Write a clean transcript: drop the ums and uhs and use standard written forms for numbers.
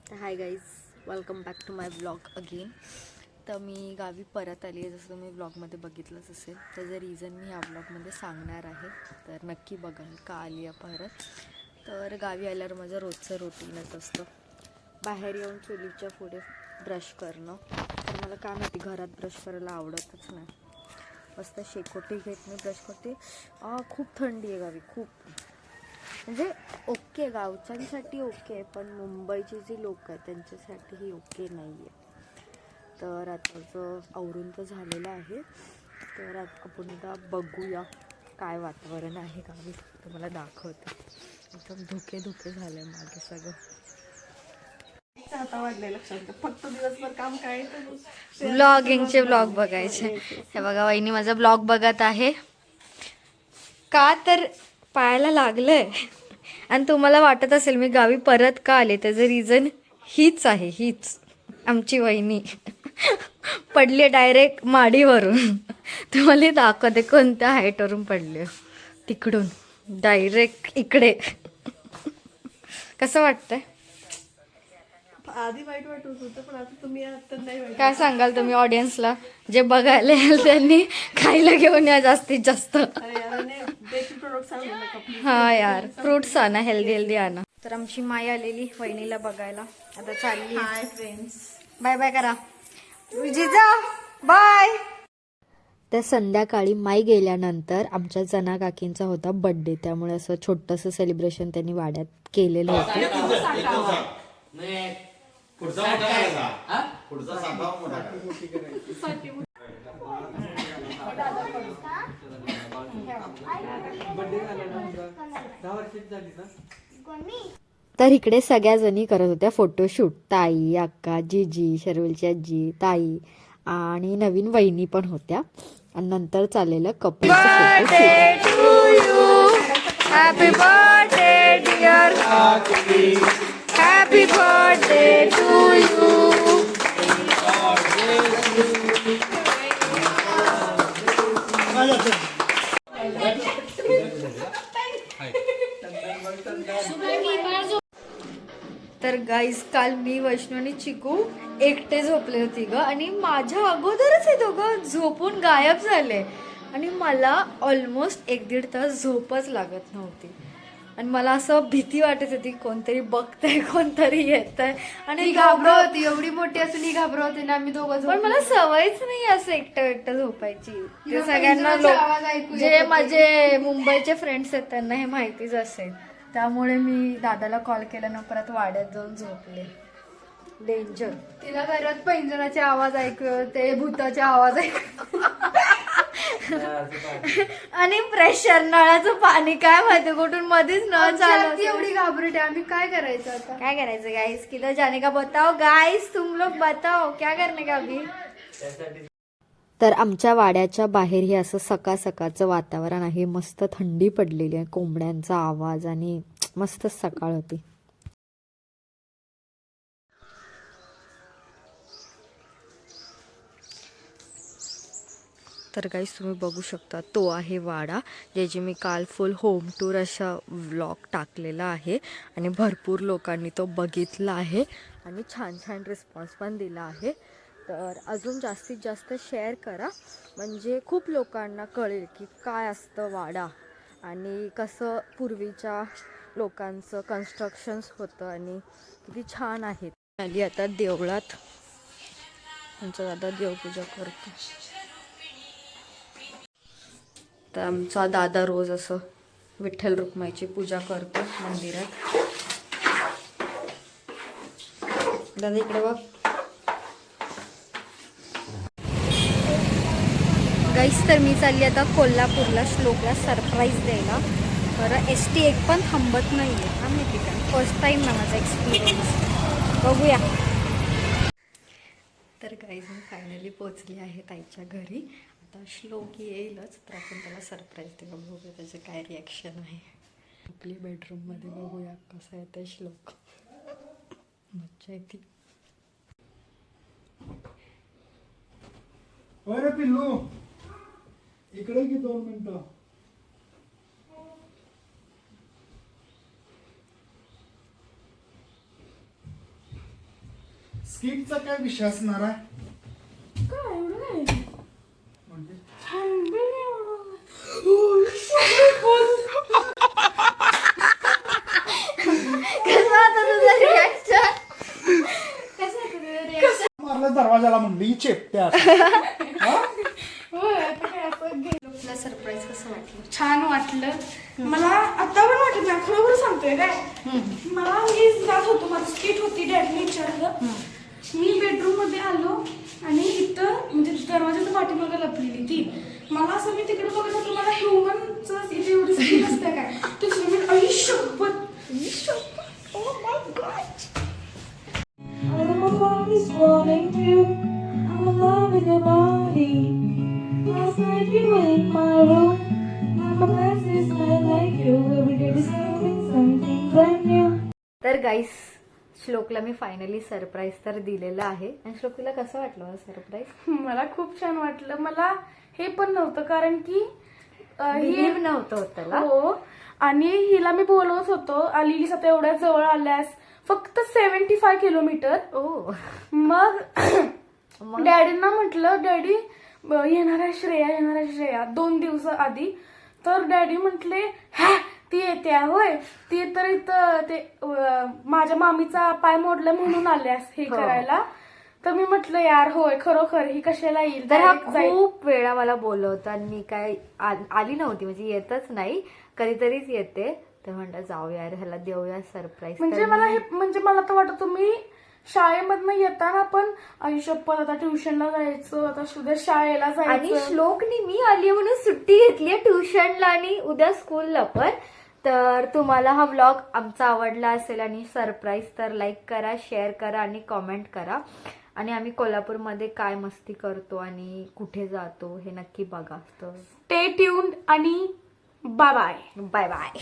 तर hi guys, welcome back to my blog again. तर मी गावी परत आली आहे, जसं तुम्ही ब्लॉगमध्ये बघितलंच असेल. त्याचं रिझन मी ह्या ब्लॉगमध्ये सांगणार आहे, तर नक्की बघा मी का आली आहे परत. तर गावी आल्यावर माझं रोजचं रुटीनच असतं, बाहेर येऊन चुलीच्या पुढे ब्रश करणं. तर मला काय माहिती, घरात ब्रश करायला आवडतच नाही. मस्त शेकोटी घेत मी ब्रश करते. खूप थंडी आहे गावी, खूप. म्हणजे ओके, गावच्यांसाठी ओके, पण मुंबईची जी लोक आहेत त्यांच्यासाठी ओके नाही आहे. तर आताचं आवरून तर झालेलं आहे. तर आपण आता बघूया काय वातावरण आहे गावी. तर मला दाखवते. एकदम धुके धुके झाले मागे सगळं. फक्त दिवसभर काम काय ब्लॉगिंगचे ब्लॉग बघायचे. हे बघा, वहिनी माझा ब्लॉग बघत आहे. का तर पायाला लागलंय. आणि तुम्हाला वाटत असेल मी गावी परत का आले, त्याचं रिझन हीच आहे. हीच आमची वहिनी पडली डायरेक्ट माडीवरून. तुम्हाला दाखवते कोणत्या हाईटवरून पडले. तिकडून डायरेक्ट इकडे. कसं वाटतंय? आधी वाईट वाटत होतं, पण आता तुम्ही आता नाही वाईट. काय सांगाल तुम्ही ऑडियन्सला? जे बघायला येईल त्यांनी खायला घेऊन या जास्तीत जास्त. हा यार, फ्रुट्स आणा, हेल्दी हेल्दी आणा. तर आमची माई आलेली वहिनीला बघायला. आता चालली. हाय फ्रेंड्स, बाय बाय करा. जिजा बाय. तर संध्याकाळी माई गेल्यानंतर आमच्या जना काकींचा होता बर्थडे, त्यामुळे असं छोटंसं सेलिब्रेशन त्यांनी वाड्यात केलेलं होतं. तर इकडे सगळ्या जणी करत होत्या फोटोशूट. ताई, अक्का, जीजी, शर्विलची आजी, ताई आणि नवीन वहिनी पण होत्या. आणि नंतर चाललेलं कपलचं photoshoot. Happy birthday dear, happy birthday to you. तर गाईज, काल मी, वैष्णू आणि चिकू एकटे झोपले होती ग, आणि माझ्या अगोदरच हे दोघं झोपून गायब झाले. आणि मला ऑलमोस्ट 1-1.5 तास झोपच लागत नव्हती. आणि मला असं भीती वाटत होती, कोणतरी बघतंय, कोणतरी येतंय. आणि घाबरवती एवढी मोठी असून ही घाबरवते ना. आम्ही दोघं पण मला सवयच नाही असं एकटं झोपायची. ते सगळ्यांना जे माझे मुंबईचे फ्रेंड्स आहेत त्यांना हे माहितीच असेल. त्यामुळे मी दादाला कॉल केला ना, परत वाड्यात जाऊन झोपले. डेंजर. तिला घरात पैंजणाचे आवाज ऐकू, ते भूताचे आवाज ऐकू, आणि प्रेशर नळाचं पाणी काय माहिती कुठून मध्येच नळ चालू. एवढी घाबरटे. आम्ही काय करायचं आता? काय करायचं गाईस? किधर जाने का बताओ गाईस, तुम लोग बताओ क्या करने का अभी. तर आमच्या वाड्याच्या बाहेर हे असं सकाळ सकाळचं वातावरण आहे. मस्त थंडी पडलेली आहे, कोंबड्यांचा आवाज, आणि मस्तच सकाळ होती. तर गाईस, तुम्ही बघू शकता, तो आहे वाडा, ज्याची मी काल फुल होम टूर अशा व्लॉग टाकलेला आहे. आणि भरपूर लोकांनी तो बघितला आहे आणि छान छान रिस्पॉन्स पण दिला आहे. तर अजून जास्तीत जास्त शेअर करा, म्हणजे खूप लोकांना कळेल की काय असतं वाडा, आणि कसं पूर्वीच्या लोकांचं कन्स्ट्रक्शन्स होतं आणि किती छान आहेत. आली आता देवळात, आमचा दादा देवपूजा करतो. तर आमचा दादा रोज असं विठ्ठल रुक्माईची पूजा करतो मंदिरात. दादा इकडे बघ. गाईस, तर मी चालली आता कोल्हापूरला श्लोकला सरप्राईज द्यायला. बरं, ST एक पण थांबत नाही आहे. हा माहिती का, फर्स्ट टाईम ना माझा एक्सपिरियन्स. बघूया. तर गाईज, मी फायनली पोचली आहे ताईच्या घरी. आता श्लोक येईलच, तर आपण त्याला सरप्राईज देऊ. बघूया त्याचं काय रिॲक्शन आहे. आपली बेडरूममध्ये बघूया कसं येतं श्लोक. मज्जा येते. अरे पिल्लू, इकडे की 2 मिनिटं. स्किटचा काय विषय असणार आहे काय एवढं नाही म्हणजे थंडी एवढं. मारलं दरवाजाला म्हणली चेपट्या होय, आता काय आपण तुला सरप्राईज कसं वाटलं? छान वाटलं मला. आता पण वाटत नाही, खरोखर सांगतोय काय. मला मी जात होतो, माझं स्किट होती, डॅडीने विचारलं. मी बेडरूम मध्ये आलो आणि इथं म्हणजे दरवाजाच्या पाठीमागे लपलेली ती. मला असं मी तिकडे बघत होतो, मला ह्युमनचं इथे एवढी स्किन असते काय. तिसरं मी आयुष्यभर oh my God. My body's wanting you. I'm in love with your body. Last night you were in my room. Now my glasses smell like you. Every day discovering something brand new. तर गाईस, श्लोकला मी finally surprise तर दिलेलं आहे. आणि श्लोक, तुला कसं वाटलं surprise? मला खूप छान वाटलं. मला हे पण नव्हतं कारण की बिलीव्ह नव्हतं होत त्याला. हो, आणि हिला मी बोलवत होतो, लिलीस आता एवढ्या जवळ आल्यास, फक्त 75 किलोमीटर. ओ मग मग? डॅडींना म्हटलं, डॅडी येणार आहे श्रेया 2 दिवस आधी. तर डॅडी म्हटले, हा ती येते होय, ती तर इथं ते माझ्या मामीचा पाय मोडला म्हणून आल्यास हे हो. करायला. तर मी म्हटलं यार होय, खरोखर ही कशाला येईल. तर हा Direct जाईल. खूप वेळा मला बोलवता आणि मी काय आली नव्हती, म्हणजे येतच नाही, कधीतरीच येते. तर म्हणलं जाऊ यार, ह्याला देऊया सरप्राईज. म्हणजे मला हे म्हणजे मला तर वाटत तुम्ही शाळेमधनं येताना पण आयुष्यभर आता ट्युशनला जायचं, आता उद्या शाळेला आणि जायचं. श्लोकनी मी आली म्हणून सुट्टी घेतली ट्युशनला आणि उद्या स्कूलला पण. तर तुम्हाला हा व्लॉग आमचा आवडला असेल आणि सरप्राईज तर लाईक करा, शेअर करा आणि कॉमेंट करा. आणि आम्ही कोल्हापूरमध्ये काय मस्ती करतो आणि कुठे जातो हे नक्की बघा. तर स्टे ट्यून्ड आणि बाय बाय. Bye bye.